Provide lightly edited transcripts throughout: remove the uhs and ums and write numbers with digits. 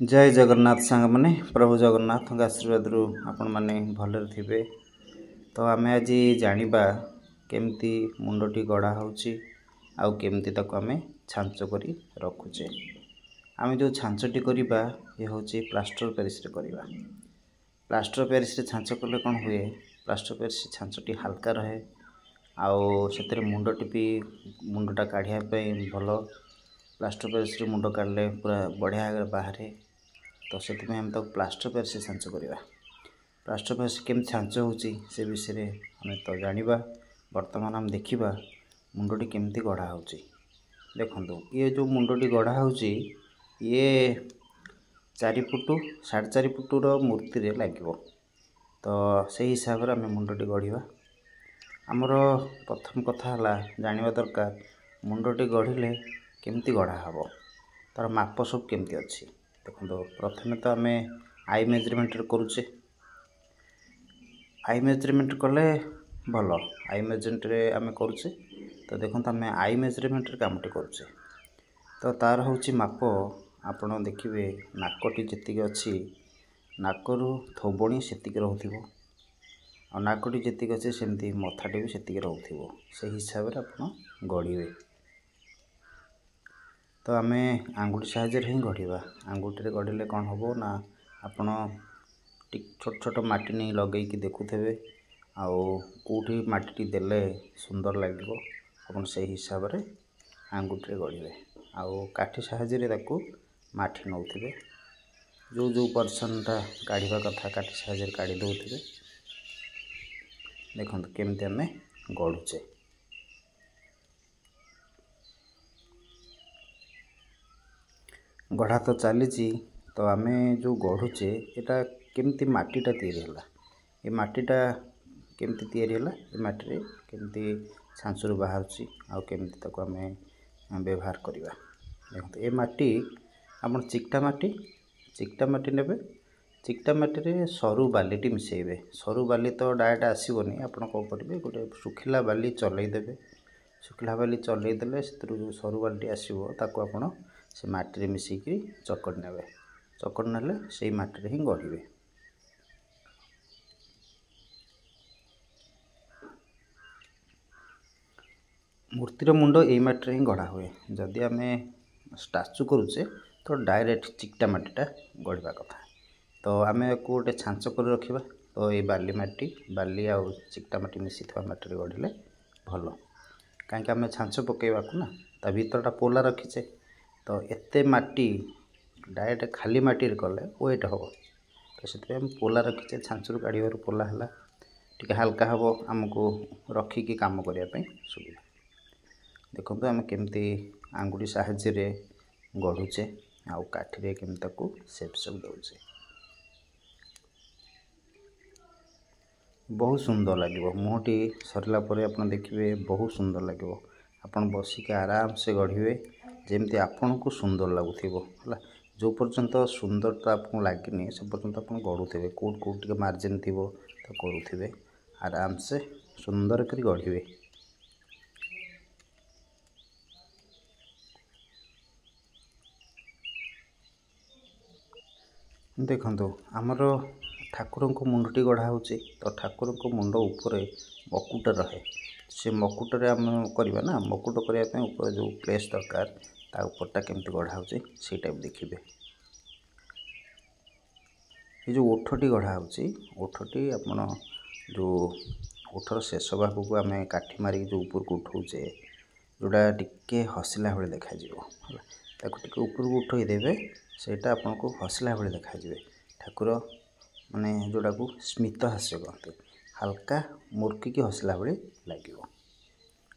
जय जगन्नाथ सांग मैंने प्रभु जगन्नाथ आशीर्वाद रु आपण मैंने भलरे थे। तो आम आज जाना केमती मुंडटी गढ़ा होमती आम छांच कर रखुचे। आम जो छांचटी करवा ये हूँ प्लास्टर पेरिस करवा। प्लास्टर पेरिस छांच कले कौन हुए, प्लास्टर पेरिस छांचटी हल्का रहे आउ मुंडटी भी मुंडटा काढ़ापी भल। प्लास्टर पेरिस मुंड काढ़ले पूरा बढ़िया बाहर। तो से आम प्लास्टर पेरिस छांच करवा। प्लास्टर पेरिस केम छांच होची से विषय आम तो जाना। बर्तमान आम देखा मुंडटी केमती गढ़ा होची। देखो ये जो मुंडटी गढ़ा होची ये 4 फुट 4.5 फुटर मूर्ति रे लगे। तो से हिसाब से आम मुंडटी गढ़ा। आमर प्रथम कथा जाना दरकार मुंडटी गढ़ले केमती गढ़ा हम, तार माप सब केमती अच्छी। देखो प्रथम तो आम आई मेजरमेंट करुचे। आई मेजरमेंट कले भल। आई मेजरमेंट आम करुचे। तो देखो आम आई मेजरमेंट कामटी करुचे। तो तार हूँ माप आपण देखिए नाकटी जी अच्छी नाकरु थोबणी से रोथिबो और नाकटी जी अच्छे सेमती मथाटी भी से रोथिबो। से हिसाब से आप गढ़े। तो आम आंगुठी साहाय्य ही गढ़ा। आंगुठी गढ़ले कौन हम ना आपण छोट छोट माटी नहीं लगे देखुथे आउटी माटी देले सुंदर लगे आप से हिसाब से आंगुठी गढ़े। आउ काठी साहाय्य माठी नौथे जो जो पर्सनटा काढ़ा कथा काठी साहाय्य काढ़ी दौथे। देखो केमती आम गढ़ुचे। गढ़ा तो चली। तो आम जो गढ़ुचे यहाँ केमती माटीटा या ये माटीटा केमती या ये माटी केमती छांचुर बाहर आउ केमती आम व्यवहार करवा। देखो ये माटी आप चिकटा माटी ने चिकटा माटी रे सरू बालीटी मिसेबे। सरू बाली तो डायरेक्ट आसबनी। आप कौन करेंगे गोटे सुखिला बाली चलईदे। सुखिला बाली चलईदे से सरू बाली आसो आप से माटी मिसिकी चकड़ ने। चकड़ ना से माटी ही गढ़े। मूर्तिर मुंड यही माटी ही गढ़ा हुए। जदि आम स्टाचू करुचे तो डायरेक्ट चिकटा माटीटा गढ़ा कथा। तो आम गोटे छांच कर रखा। तो ये बाली माटी बाली आउ चिकटा माटी मिसी माटी गढ़ले भल। कहीं आम छांच पकेवा ना ता भीतरटा पोला रखीचे। तो एते माटी डायरेक्ट खाली माटी कले वेट हम। तो से पोला रखीचे छांचुर काढ़ पोला है टी हाल्का हम आमको रखिकी कम करने सुविधा। देखो आम केमती आंगुठी साहाय्य गढ़ुचे आउ काठी केमती सेप सब दौचे। बहुत सुंदर लगे। मुहटी सरला आप देखिए बहुत सुंदर लगे। आपन बसिक आराम से गढ़े जमती आपन को सुंदर लगुव है। जो पर्यंत सुंदरता आपको लगे से पर्यंत आप गढ़ुवे कौट कौट मार्जिन थी तो करुवे आराम से सुंदर कर गढ़े। देखो आमर ठाकुर को मुंडटी गढ़ा हो। तो ठाकुर को मुंड उपरे मकुट रहे। से मकुटे आम करवा ना मकुट करने ऊपर जो प्लेस दरकार ता उपरटा केमती गढ़ा हो से टाइप देखिए। ये जो ओठटी गढ़ा हो ओठटी आपन जो ओठर शेष भाग को आम काठी मारिक जो ऊपर को उठाऊे जोड़ा टिके हसिला भाई देखा टे ऊपर को उठईदेवे सेटा आपन को हसिला भाई देखा। ठाकुर माने जोड़ा को स्मित हास्य कहते हल्का मुर्की हसिला भाई लगे।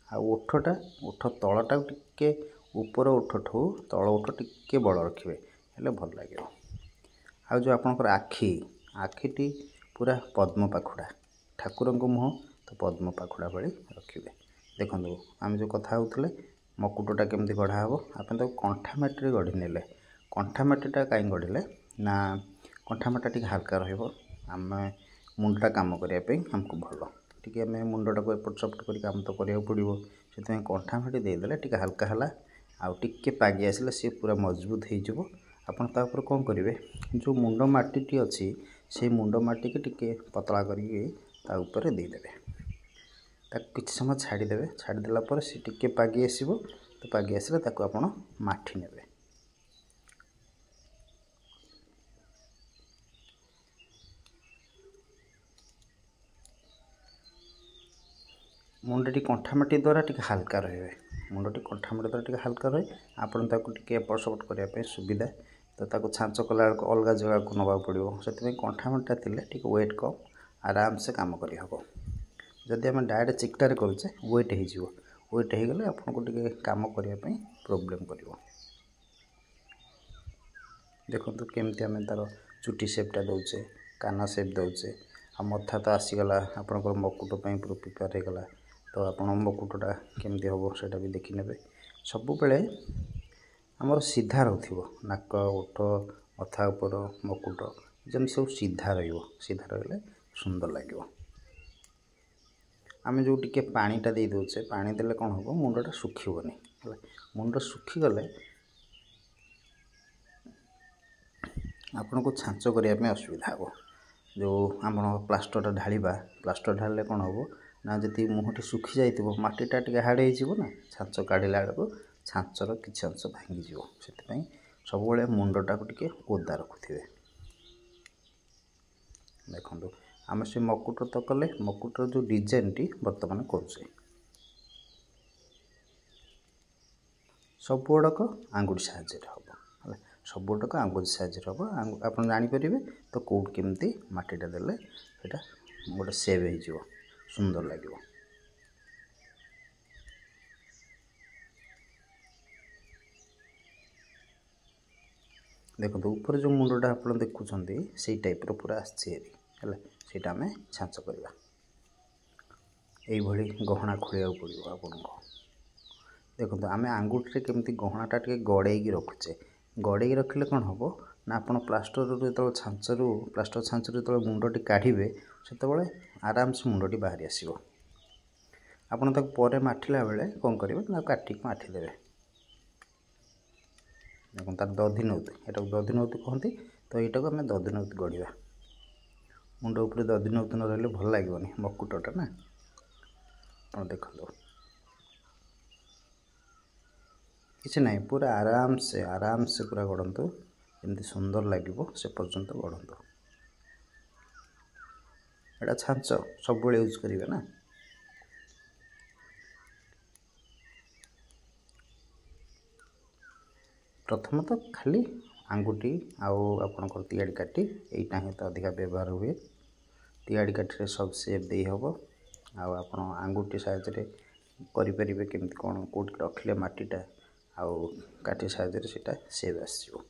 आ ओठटा ओठ तलटा टिके ऊपर ओठ ठू तल ओठ टिके बड़ रखिए हेल्ले भल लगे। आ जो आपंकर आखिटी पूरा पद्म पाखुड़ा ठाकुर को मुह तो पद्म पाखुड़ा भाई रखिए। देखो आम जो कथा होते मकुटटा केमती गढ़ा हम आप कंठा माटी गढ़ी ने। कंठा माटीटा कहीं गढ़ले ना कंठा माटा टी हल्का रम मुंडटा कम करने आमको भल टी आम मुंडटा को एपट सपट कर काम तो करा पड़ो। से कंठा माटी देदेले टी हल्का है आउ टिके पागी आसले सी पूरा मजबूत हो ଆପଣ ता ऊपर कौन करेंगे जो मुंड माटी अच्छी से मुंड माटी की टिके पतला करके ता ऊपर देदेवे किसी समय छाड़ीदेवे छाड़देला सी टिके पागी आसो तो पागी आसले आप माठी नेबे मुंडटी कंठामाटी द्वारा टिके हल्का रहे मुंडटी कंठामाटी द्वारा टिके हल्का रहे आपन ताको टिके एपट सपट करने सुविधा तो ताको छांच कला अलग जगह को नवा पड़ो से कंठामाटा थिले टिके वेट कम आराम से काम करी हबो जदि आम डायरेक्ट चिकटारे करुचे वेट हो वेट हो गले आपन को टिके काम करने प्रोब्लेम करिवो देखो केमती आम तार चुटी सेपटा दौचे काना सेप दौचे आ मथा तो आसीगला आपंकर मकुट पूरा प्रिपेयर हो गला तो आप मकुटा केमती हम से भी देखने सब बेले आमर सीधा रोथिबो नाक ओठ मथा उपर मकुट जमी सब सीधा सीधा रही सुंदर लगे आम जो टिके पानीटा दे दौचे पानी देले कौन हम मुंडटा सुखीबनी मुंड सुखीगले आपन को छांच करने असुविधा हो जो आम प्लास्टर ढालिबा प्लास्टर ढाले कौन हम ना जी मुहटी सुखी जाइए मटीटा टे हार्ड हो ना छांच काढ़ला बेलू छांचर किसी अंश भांगीज से सब मुंडटा को टिके ओदा रखुवे देखो आम से मकुट तो कले मकुटर जो डिजाइन टी बर्तमान करुचे सब गुड़ाक आंगुठी साहाय्य हम सब गुड़ाक आंगुठी साहाय्य हम आप जापर तो कौट केमती मटीटा देले गोटे सेव हो सुंदर लगे देखो ऊपर जो मुंडटा आप देखुं से टाइप पूरा आसला से आम छांच करवा यही गहना खोलिया पड़ो आपन को देखो आम आंगुठी केमती गहनाटा टे गड़े रखुचे गड़े रखिले कौन हम ना आप प्लास्टर जो छांचरू प्लास्टर छांचरू जो मुंडटी काढ़े से आराम से मुंडटी बाहरी आसो आपड़ तापर माठिला बेले कौन करेंगे ना काटिक माठिदेवे देखो तार दधिनौती यहाँ दधिनौती कहते तो यहाँ आम दधिनौती गढ़ा मुंड उपर दधिनौती न रही भल लगे मकुटटा ना आप देखो किसी ना पूरा आराम से पूरा गढ़ंतु जमी सुंदर लगे से पर्यंत गढ़ंतु एटा छांच सब यूज करेंगे ना प्रथम तो खाली आंगुठी आपणकर तियाड़ी काटी यहीटा ही तो अधिका व्यवहार हुए तियाड़ी काठी सब सेप दे हम आप आंगुठी साहाय्य करें केमती कौन कौट रखिले मटीटा आउ काठी साहाय्य से सेप आसो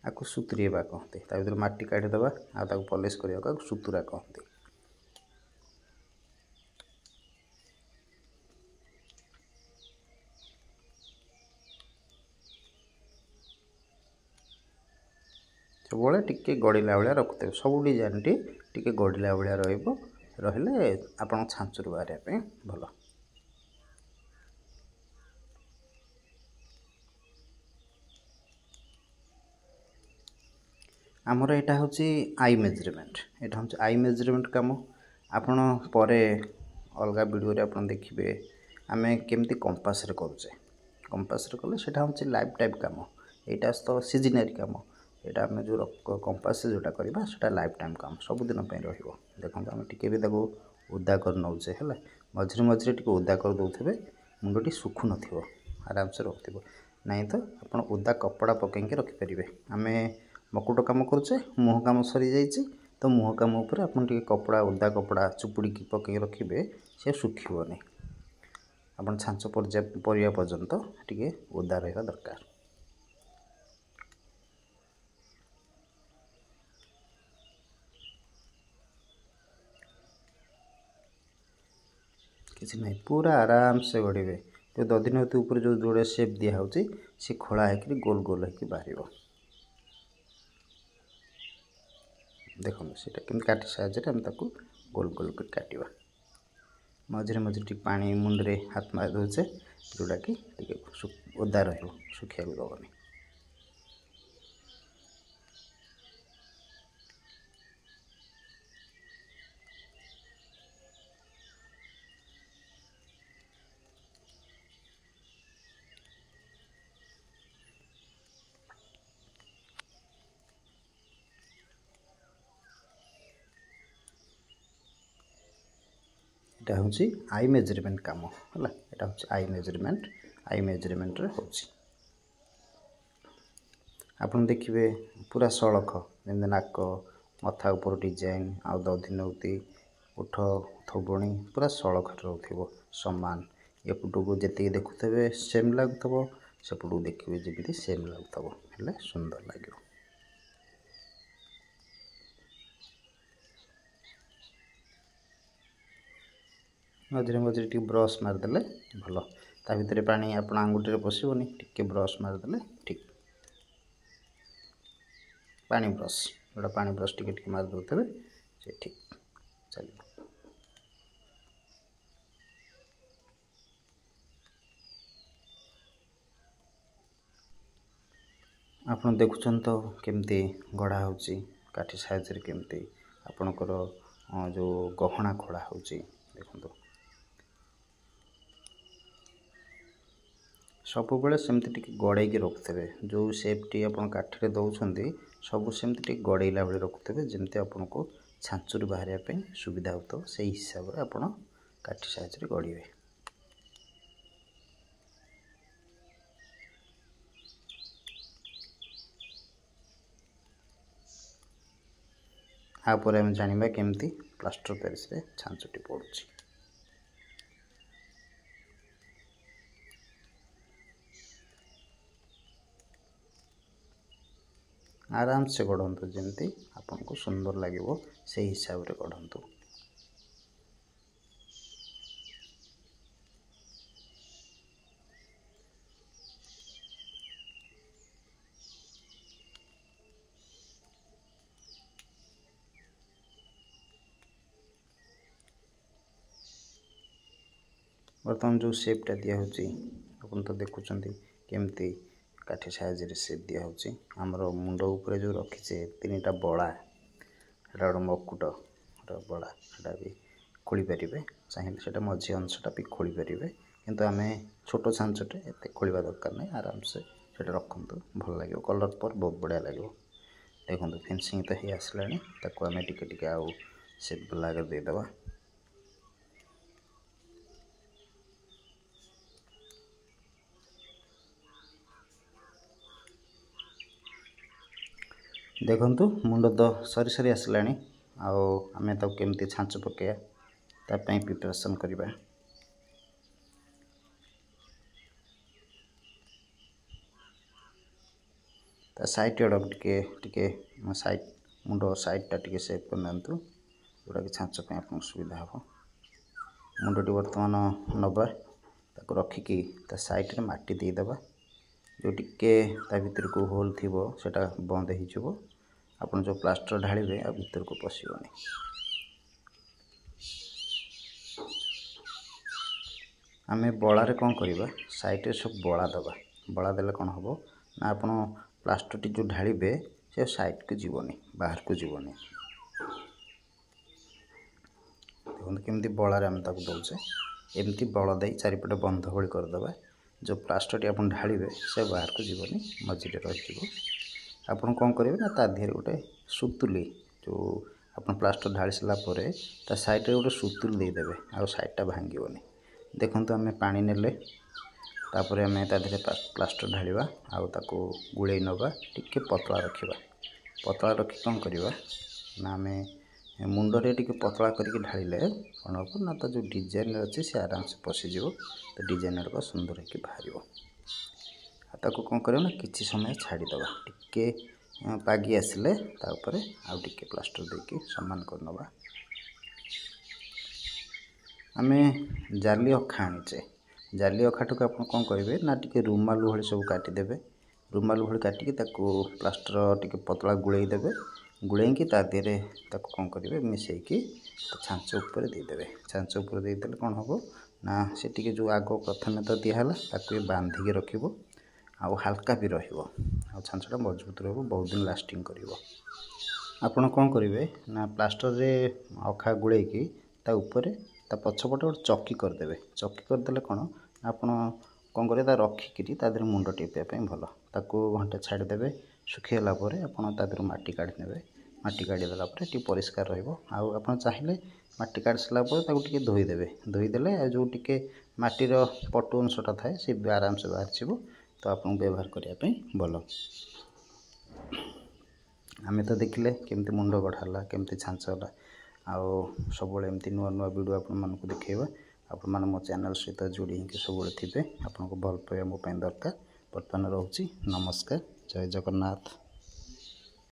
आपको सुतुरेबा कहते भर मटी काढ़ीदे आ पॉलिश करने सुतुरा कहते सब टिके गड़िला भाया रखुते सब डिजाइन टी गड़िला भाया रही आप छांचरू बाहर भल आमर यहाँ हूँ आई मेजरमेंट यहाँ हूँ आई मेजरमेंट कम आपण पर अलग वीडियो आप देखिए आम केमती कंपास रे करुचे कंपास रे कले सेटा हूँ लाइफ टाइम कम यहाँ तो सीजनरी कम यहाँ आम जो कंपास जोटा करवा से लाइफ टाइम काम सबुदिन देखो आम टी भी ओदा कर नौचे है मझे मझे टी ओदा कर दे मुंडटी सुखु न आराम से रखिए नहीं तो आप ओदा कपड़ा पकईके रखिपारे आम मकुट कम करुचे मुह कम सरी जाइए तो मुह कम उपर आप कपड़ा ओदा कपड़ा चुपुड़ी पकई रखिए से सुखनी आप छांच परिया पर्यंत टी ओदा रहा दरकार किसी नहीं पूरा आराम से गढ़े जो दधिनौती ऊपर जो जोड़े सेप दिया सी खोला है गोल गोल हो बाहर देखो से काटी साहाय्य आम गोल गोल कर काटा मझे मझे टी पानी मुंडे हाथ मार दौचे जोटाकि ओदा रहिबो सुखिया दबनी। এটা হচ্ছে आई मेजरमेंट काम है। এটা হচ্ছে आई मेजरमेंट रे होची। आपन देखिए पूरा सड़क जमी नाक मथा ऊपर डिजाइन आ दधिनौती उठ थोबणी पूरा सड़क रोथो सामान। एपटू को जी देखुवे सेम लगुव सेपटू देखिए जमी सेम लगुव हेल्ले सुंदर लगे। मझे मझे टी ब्रश मारिदे भल ता भितर पानी आप आंगुठी पशोनी टी ब्रश मारिदे ठीक। पानी ब्रश गोटा पानी ब्रश टी मार दे से ठीक चलो। आप देखुन तो केमती गढ़ा होची काठी साइज रे केमती आपणकर जो गहना खड़ा होची देखो सब बेले सेमती टिके गड़े रखुथे जो सेफ्टी आप काठी दौरान सब सेमती गड़ेला भाई रखुथे जमती आपन को छांचुरी बाहर सुविधा हो से हिसाब से आप काठी साइज रे गड़े। आपर आम जाना केमती प्लास्टर पेरिस रे छांचुटी पड़ुची। आराम से गढ़ंतु जमती आपन को सुंदर लगे से हिसाब रे गढ़ंतु। बर्तमान जो सेपटा दिया होची अपन तो देखुचंती केमती काठी साइज रे सेप दिया होची। हमरो मुंड ऊपर जो रखीचे तीनटा बड़ा एटा गोटे मकुट बड़ा एटा भी खोली पारिबे चाहिए सेटा मझी अंशटा भी खोली पारिबे किंतु आमे छोटो छांचटे एते खोलिबा दरकार नहीं आराम से सेटा रखंतु भल लागियो कलर पर बहुत बढ़िया लागियो। देखंतु फिनिशिंग तो हे आसलानी ताको आमे टिके टिके आउ सेप लागे दे दबा। देखंतु मुंड तो सरी सरी आसलानी आमे तो केमती छांच पकेया तापई प्रिपरेशन करिबा। ता साइड एडक टिके साइड मुंड साइडटा टिके सेव करनांतु जोटा कि छांच पे आपन सुविधा हो। मुंडटी वर्तमान नबा ताको रखिकी ता साइड रे माटी दे दबा जो टिके ता भीतर को होल थिबो सेटा बंद हो जिवो आपन जो प्लास्टर ढालिबे आ भीतर को पसिबोनी। आमे बड़ा रे कौन करिबा साइड रे सब बड़ा दबा बड़ा देले कौन हबो ना आपन प्लास्टर टी जो ढालिबे से साइड को जीवनी बाहर को जीवनी। देखो केमती बड़ा रे हम ताको दउचे एमती बड़ा दे चारिपटे बंध भली कर दबा जो प्लास्टर टी आपन ढालिबे से बाहर को जीवनी मझी रे रह जिवो। आपन कौन करेंगे ना ता देहरे गोटे सुतुली जो आपन प्लास्टर ढाली सारा पर ता साइड रे गोटे सुतुली देदेवे आ साइडटा भांगीबनी। देखंतु आमे पानी नेले तापर आमे ता देहरे प्लास्टर ढालिबा आ ताको गुळेई नबा टिके पतला रखी कौन करिबा ना आमे मुंडरे टिके पतला करके ढालिले कौन हो ना तो जो डिजाइन अच्छे से आराम से पशि जिवो तो डिजाइन का सुंदर होके बाहरिबो। ताको कौन करियो ना किछि समय छाड़ी दबा टिके पागी आसिले तापर आउ टिके प्लास्टर देके समान कर नबा। आमे जाली अखा आनीचे जाली अखाटू को आपन कौन करेंगे ना टिके रुमाल भली सब काटी देबे रुमाल भली काटिकी ताको प्लास्टर टिके पतला गुळेई देबे गुळेई की ता देरे ताको कौन करेंगे मिसेकी छांच ऊपर दे देबे छांच ऊपर दे देले कौन हबो ना से टिके जो आग प्रथम तो दिहला ताकू बांधिकी रखिबो आउ हल्का भी रहिबो आ छांचटा मजबूत रहबो बहुत दिन लास्टिंग करिवो। आपण कौन करेंगे ना प्लास्टर रे अखा गुड़े की ता ऊपर ता पछपटे गोटे चक्की करदे। चक्की करदे कौन आप कौन करेंगे रखिकी तादेह मुंड टिपाई भल ताको घंटे छाड़देवे सुखीगला आप माटी काढ़ी माटी काढ़ीदेला परिष्कार रहा चाहिए माटी काढ़ी सारापर धोईदेवे धोईदेले जो टिके माटीर पटु अंशटा थाए सी आराम से बाहर तो आपको व्यवहार करने भल। आमे तो देखिले केमती मुंड गढ़ाला केमती छांचला आउ सब एमती नुआ नुआ वीडियो आपण देखा आपण मैंने मो चैनल सहित जोड़ी सब थे आपको भल पाइबा मोप दरकार। बर्तमान रोची नमस्कार जय जगन्नाथ।